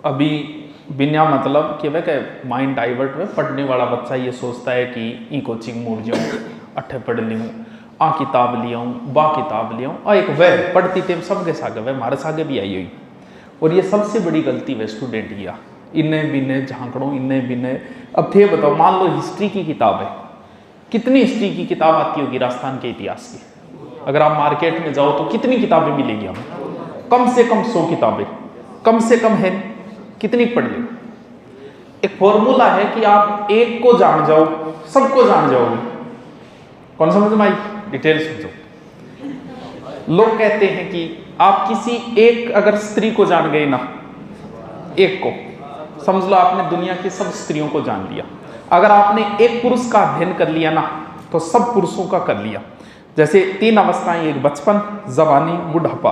अभी बिना मतलब कि वह माइंड डाइवर्ट में पढ़ने वाला बच्चा ये सोचता है कि ई कोचिंग मुड़ जाऊँ, अट्ठे पढ़ लूँ, आ किताब ले आऊँ, बा किताब ले आऊँ, और एक वह पढ़ती टेम सबके सागे वह हमारे सागे भी आई हुई। और ये सबसे बड़ी गलती वह स्टूडेंट किया, इन्हें बिन्ने झांकड़ों, इन्हें बिन्ने। अब थे बताओ, मान लो हिस्ट्री की किताब है, कितनी हिस्ट्री की किताब आती होगी राजस्थान के इतिहास की? अगर आप मार्केट में जाओ तो कितनी किताबें मिलेगी हमें? कम से कम 100 किताबें, कम से कम है। कितनी पढ़ ली? एक फॉर्मूला है कि आप एक को जान जाओ, सबको जान जाओगे। कौन समझ में आई? डिटेल समझो। लोग कहते हैं कि आप किसी एक अगर स्त्री को जान गए ना, एक को समझ लो आपने दुनिया की सब स्त्रियों को जान लिया। अगर आपने एक पुरुष का अध्ययन कर लिया ना, तो सब पुरुषों का कर लिया। जैसे 3 अवस्थाएं, एक बचपन, जवानी, बुढ़ापा।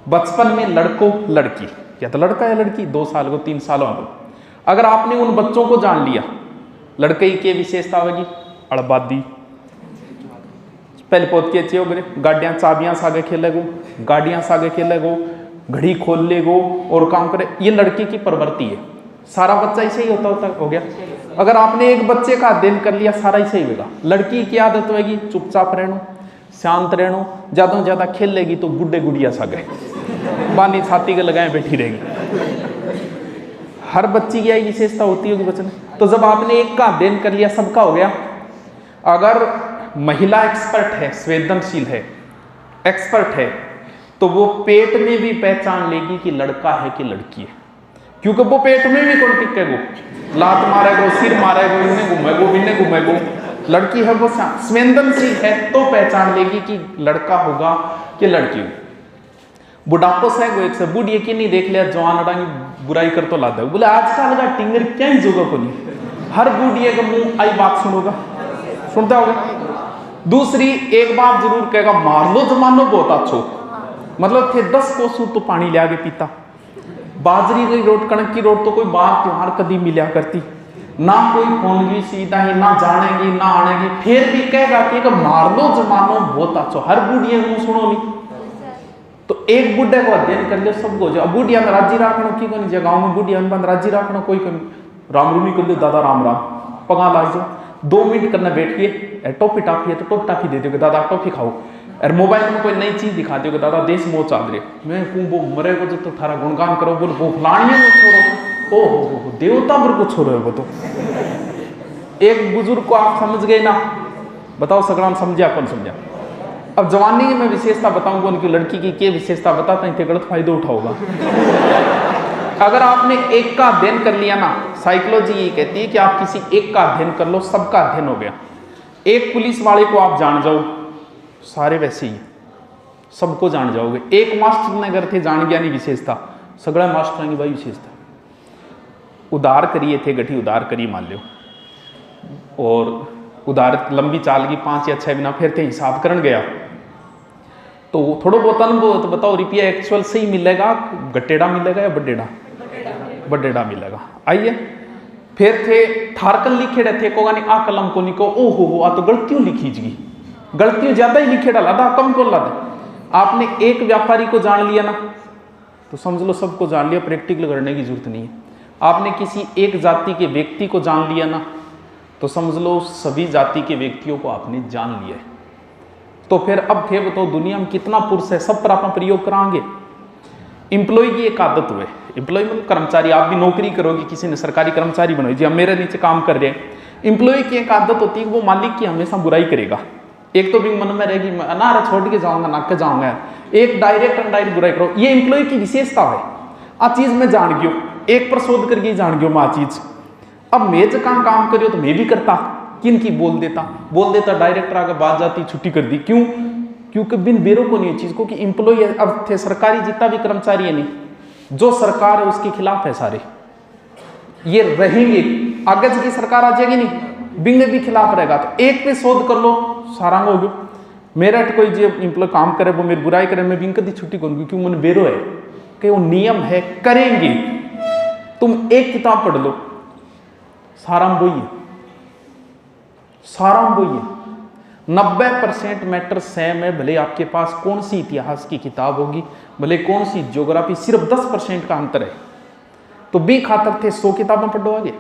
बचपन में लड़कों लड़की, या तो लड़का या लड़की, 2 साल को 3 सालों को, अगर आपने उन बच्चों को जान लिया, लड़के की विशेषता होगी अड़बादी, पहले पोत के अच्छे हो गए, गाड़ियां चाबियां सागे खेलेगो, गाड़ियां सागे खेलेगो, घड़ी खोल लेगो और काम करे। ये लड़के की प्रवृत्ति है। सारा बच्चा ऐसे ही होता हो गया। अगर आपने एक बच्चे का अध्ययन कर लिया, सारा ऐसे ही होगा। लड़की की आदत होगी चुपचाप रहना, शांत रहना, ज्यादा से ज्यादा खेल लेगी तो गुड्डे गुड़िया सा गए, बानी छाती के लगाए बैठी रहेगी। हर बच्ची की यही विशेषता होती होगी बच्चे। तो जब आपने एक का अध्ययन कर लिया, सबका हो गया। अगर महिला एक्सपर्ट है, संवेदनशील है, एक्सपर्ट है, तो वो पेट में भी पहचान लेगी कि लड़का है कि लड़की है, क्योंकि वो पेट में भी कौन टिकेगो, लात मारेगो, सिर मारेगो, इन्हें घूमेगो, इन्हें घूमेगो। लड़की है वो संवेदनशील है तो पहचान लेगी कि लड़का होगा कि लड़की होगी। बुढ़ापो से एक से बूढ़ी की नहीं देख लिया, जवान अड़ांगी बुराई कर तो ला दे, बोले आजकल का टिंगर क्या ही जोगा को नहीं, हर बूढ़ी का मुंह आई बात सुनोगा, सुनता होगा। दूसरी एक बात जरूर कहेगा, मार लो जमानो बहुत अच्छो, मतलब थे 10 कोसों तो पानी ले आगे पीता। बाजरी की रोट, कणक की रोट तो कोई बात त्योहार कभी मिला करती ना, कोई फोन की सुविधा ही ना, जानेगी ना आनेगी, फिर भी कहेगा कि मार लो जमानो बहुत अच्छो, हर बूढ़ी मुंह सुनो नहीं। तो एक बुढ़े को अध्ययन कर लो, सबको जो बुढ़िया में राजी रखना की कोई जगह में बुढ़िया में राजी रखना कोई राम रूमी कर दो, दादा राम राम पगा ला जाओ, 2 मिनट करना बैठिए, टॉफी टाफी है तो टॉफी टाफी दे दोगे, दादा टॉफी खाओ। और मोबाइल में कोई नई चीज दिखा दोगे, दादा देश मोह चाल रहे, मैं वो मरे को जो तो थारा गुणगान करो, बोल वो फलानी में छोड़ो, ओ हो देवता पर को छोड़ो। वो तो एक बुजुर्ग को आप समझ गए ना, बताओ सगराम समझा कौन समझा? अब जवानी की मैं विशेषता बताऊंगा, उनकी लड़की की क्या विशेषता बताता है, गलत फायदा उठाओगा। अगर आपने एक का अध्ययन कर लिया ना, साइकोलॉजी ये कहती है कि आप किसी एक का अध्ययन कर लो, सबका अध्ययन हो गया। एक पुलिस वाले को आप जान जाओ, सारे वैसे ही सबको जान जाओगे। एक मास्टर ने अगर थे जान गया नहीं विशेषता, सगड़ा मास्टर की भाई विशेषता। उधार करिए थे, गठी उधार करिए मान लो, और उधार लंबी चाल की 5 या 6 बिना फिर थे हिसाब करन गया, तो थोड़ा बहुत अनुभव तो बताओ रुपया एक्चुअल सही मिलेगा, गट्टेड़ा मिलेगा या बड्डेड़ा? बड्डेड़ा मिलेगा। आइए फिर थे थारकन लिखे रहे थे, को आ कलम को निको, ओ हो आ तो गलतियों लिखी जी, गलतियों ज्यादा ही लिखे डाला था, कम को ला दे। आपने एक व्यापारी को जान लिया ना, तो समझ लो सबको जान लिया, प्रैक्टिकल करने की जरूरत नहीं है। आपने किसी एक जाति के व्यक्ति को जान लिया ना, तो समझ लो सभी जाति के व्यक्तियों को आपने जान लिया है। तो फिर अब थे बताओ दुनिया में कितना पुरुष है, सब पर आप प्रयोग कराएंगे। एम्प्लॉय की एक आदत हुए, एम्प्लॉय मतलब कर्मचारी, आप भी नौकरी करोगे, किसी ने सरकारी कर्मचारी बनाई जी, अब मेरे नीचे काम कर रहे हैं। एम्प्लॉय की एक आदत होती है, वो मालिक की हमेशा बुराई करेगा। एक तो भी मन में रहेगी ना, छोड़ के जाऊंगा, ना के जाऊंगा, एक डायरेक्ट अनडायरेक्ट बुराई करो, ये एम्प्लॉय की विशेषता है। आ चीज मैं जान गयो, एक पर शोध करके जान गयो मैं आ चीज। अब मैं जो काम करियो तो मैं भी करता, किन की बोल देता डायरेक्टर आगे बात जाती, छुट्टी कर दी। क्यों? क्योंकि बिन बेरों को नहीं चीज को कि एम्प्लॉय अब थे सरकारी, जितना भी कर्मचारी है नहीं, जो सरकार है उसके खिलाफ है सारे, ये रहेंगे। आगे की सरकार आ जाएगी नहीं, बिंग भी खिलाफ रहेगा। तो एक पे शोध कर लो, सारांग हो गयो। मेरा कोई जो एम्प्लॉय काम करे वो मेरी बुराई करे, मैं बिंग कदी छुट्टी करूंगी, क्यों? मन बेरो है कि वो नियम है, करेंगे। तुम एक किताब पढ़ लो, साराम वही है, साराम वही है। 90% मैटर सेम है, भले आपके पास कौन सी इतिहास की किताब होगी, भले कौन सी ज्योग्राफी, सिर्फ 10% का अंतर है तो बी खातर थे 100 किताबें पढ़ो आगे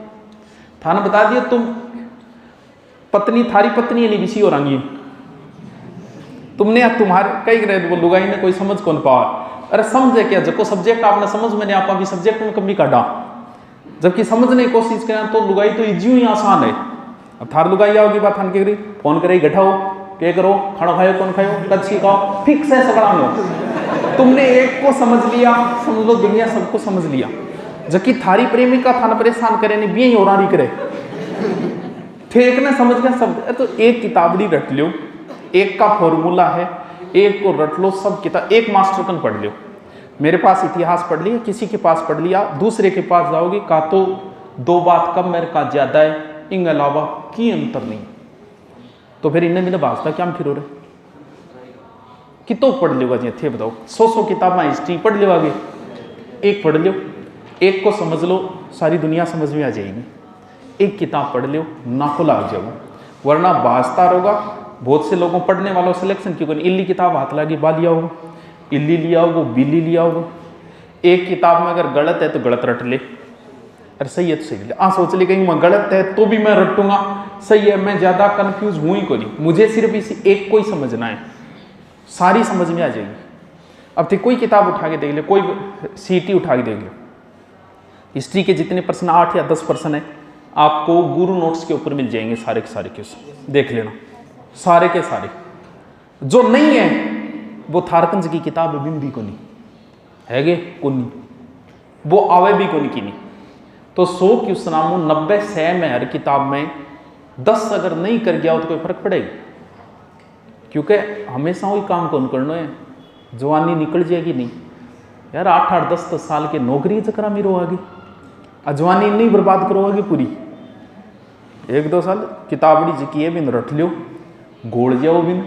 थाने बता दिया तुम पत्नी थारी पत्नी नहीं बिसी और आंगी तुमने तुम्हारे कई ग्रेड वो लुगाई ने कोई समझ कौन पावा अरे समझे क्या जब को सब्जेक्ट आपने समझ में नहीं आपा भी सब्जेक्ट में कमी काटा जबकि समझने की कोशिश करें तो लुगाई तो इज्जू ही आसान है। अब थार लुगाई आओगी बात थान के फोन करे घटाओ क्या करो खाना खाओ कौन खाओ कच्ची खाओ फिक्स है सगड़ा में तुमने एक को समझ लिया समझ लो दुनिया सबको समझ लिया जबकि थारी प्रेमिका थाना परेशान करे नहीं भी और आरी करे ठीक ने समझ गया सब तो एक किताबड़ी रट लो एक का फॉर्मूला है एक को रट लो सब किताब एक मास्टर कन पढ़ लो मेरे पास इतिहास पढ़ लिया किसी के पास पढ़ लिया दूसरे के पास जाओगे का तो 2 बात कम मेरे का ज्यादा है इन अलावा की अंतर नहीं तो फिर इन्हें मैंने वास्ता क्या फिर हो रहे कितो पढ़ लेगा जी थे बताओ 100 किताबें हिस्ट्री पढ़ लो आगे एक पढ़ लो एक को समझ लो सारी दुनिया समझ में आ जाएगी एक किताब पढ़ लो नाको लाग जाओ वरना वास्ता होगा बहुत से लोगों पढ़ने वालों सिलेक्शन क्यों इल्ली किताब हाथ लागी बा लिया होगा इल्ली लिया होगा बिल्ली लिया होगा एक किताब में अगर गलत है तो गलत रट ले अरे सही है तो सही ले सोच ले कहीं मैं गलत है तो भी मैं रटूंगा सही है मैं ज्यादा कंफ्यूज हूं ही को नहीं मुझे सिर्फ इसी एक को ही समझना है सारी समझ में आ जाएगी। अब तो कोई किताब उठा के देख ले कोई सीटी उठा के देख लो हिस्ट्री के जितने प्रश्न 8 या 10 प्रश्न है आपको गुरु नोट्स के ऊपर मिल जाएंगे सारे के सारे क्वेश्चन देख लेना सारे के सारे जो नहीं है वो थारकंज की किताब बिंबी को नहीं हैगे को नहीं वो आवे भी को नहीं की नहीं तो 100 क्वेश्चन 90 100 में हर किताब में 10 अगर नहीं कर गया हो तो कोई फर्क पड़ेगा क्योंकि हमेशा वही काम कौन करना है जवानी निकल जाएगी नहीं यार 8-8 10-10 साल के नौकरी चक्रा में रोगी अजवानी नहीं बर्बाद करोगी पूरी 1-2 साल किताबड़ी जिकी बिन रट लो गोड़ जाओ बिन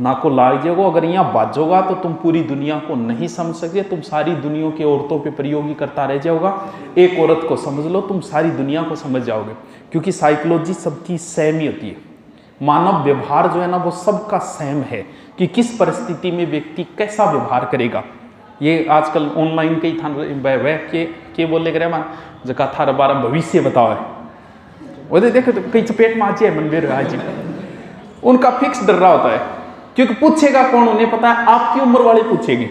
ना को लाग जाओगे अगर यहाँ बाजोगा तो तुम पूरी दुनिया को नहीं समझ सकते तुम सारी दुनिया के औरतों पे प्रयोग ही करता रह जाओगा एक औरत को समझ लो तुम सारी दुनिया को समझ जाओगे क्योंकि साइकोलॉजी सबकी सेम ही होती है मानव व्यवहार जो है ना वो सबका सेम है कि किस परिस्थिति में व्यक्ति कैसा व्यवहार करेगा ये आजकल ऑनलाइन कई था के बोले करे मान जगह थारा बारा भविष्य बताओ है वो देखो तो कई चपेट में आजी है मनबीर आजी उनका फिक्स डर रहा होता है क्योंकि पूछेगा कौन उन्हें पता है आपकी उम्र वाले पूछेगी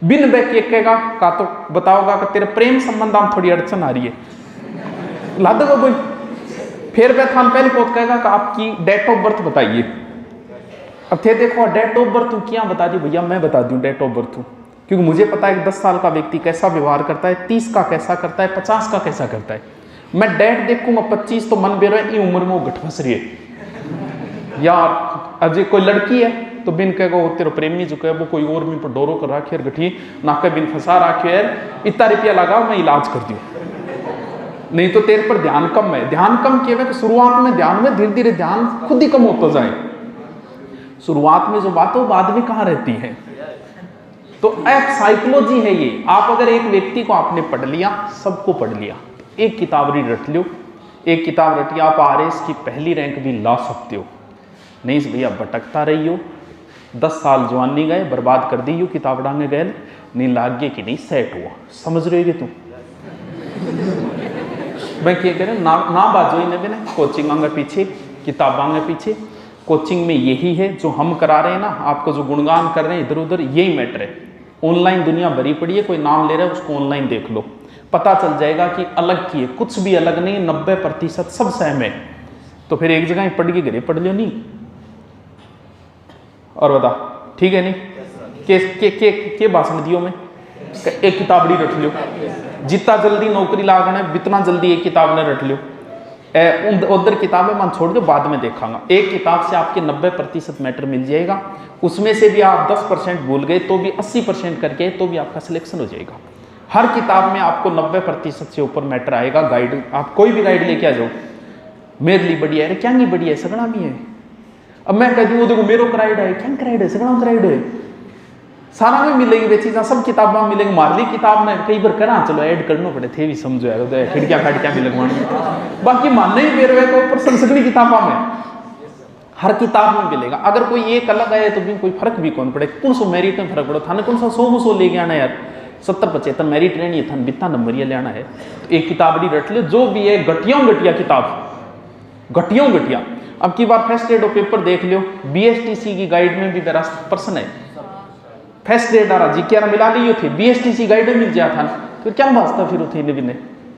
बिन बैक कहेगा का तो बताओगा कि तेरे प्रेम संबंध में थोड़ी अड़चन आ रही है ला दो कोई फिर वह थान पहले पोत कहेगा कि आपकी डेट ऑफ बर्थ बताइए अब थे देखो डेट ऑफ बर्थ क्या बता दी भैया मैं बता दूं डेट ऑफ बर्थ क्योंकि मुझे पता है कि 10 साल का व्यक्ति कैसा व्यवहार करता है 30 का कैसा करता है 50 का कैसा करता है मैं डेट देखूंगा 25 तो मन बेरो है उम्र में वो घट फंस रही है यार अब जी कोई लड़की है तो बिन कहेगा वो तेरा प्रेमी जो है वो कोई और भी पर डोरो कर रखी है गठी नाके बिन फंसा रखे यार इतना रुपया लगाओ मैं इलाज कर दूँ नहीं तो तेरे पर ध्यान कम है ध्यान कम किए कि शुरुआत में ध्यान में धीरे धीरे ध्यान खुद ही कम होता जाए शुरुआत में जो बात है वो बाद में कहाँ रहती है तो एक साइकोलॉजी है ये आप अगर एक व्यक्ति को आपने पढ़ लिया सबको पढ़ लिया एक किताब रट लो एक किताब रटी आप आरएस की पहली रैंक भी ला सकते हो नहीं भैया भटकता रही हो 10 साल जवानी गए बर्बाद कर दी हो किताब डांगे गए नहीं लागे कि नहीं सेट हुआ समझ रहे तुम मैं क्या कह रहा ना बाजो इन्हें कोचिंग आंगे पीछे किताब आंगे पीछे कोचिंग में यही है जो हम करा रहे हैं ना आपको जो गुणगान कर रहे हैं इधर उधर यही मैटर है ऑनलाइन दुनिया भरी पड़ी है कोई नाम ले रहा है उसको ऑनलाइन देख लो पता चल जाएगा कि अलग की है कुछ भी अलग नहीं 90% सब सहम है तो फिर एक जगह पढ़ के घरे पढ़ लो नहीं और बता ठीक है नहीं के भाषण दियो में एक किताबड़ी रट लो जितना जल्दी नौकरी लागना है जितना जल्दी एक किताब ने रट लो उधर किताबें मन छोड़ दो बाद में देखांगा एक किताब से आपके 90% मैटर मिल जाएगा उसमें से भी आप 10% भूल गए तो भी 80% करके तो भी आपका सिलेक्शन हो जाएगा हर किताब में आपको 90% से ऊपर मैटर आएगा गाइड आप कोई भी गाइड लेके आ जाओ मेरे लिए बढ़िया है क्या नहीं बढ़िया है सगड़ा भी है अब मैं कह दूँ देखो मेरो कराइड है क्या कराइड है सगड़ा कराइड है सारा में मिलेगी वे चीज़ें सब किताबों में मिलेंगी मारली किताब में कई बार करा चलो ऐड करना पड़े थे भी समझो यार खिड़कियाँ खाड़कियाँ भी लगवानी बाकी मानने ही मेरे को ऊपर संस्कृत किताबों में हर किताब में मिलेगा अगर कोई एक अलग है तो भी कोई फर्क भी कौन पड़े कौन सो मेरिट में फर्क पड़ो थाने कौन सा 100 ले गया ना यार 70-75 मेरिट रहनी है, थन बितना नंबर ये लेना है। तो एक किताब नहीं रट ले, जो भी है घटिया किताब, घटिया। अब की बार फर्स्ट ग्रेड और पेपर देख लो, BSTC की गाइड में भी मेरा प्रश्न है, फर्स्ट ग्रेड आ रहा जी क्या मिला ली थे, BSTC गाइड में मिल जाता था, फिर क्या वास्ता फिर उठे ने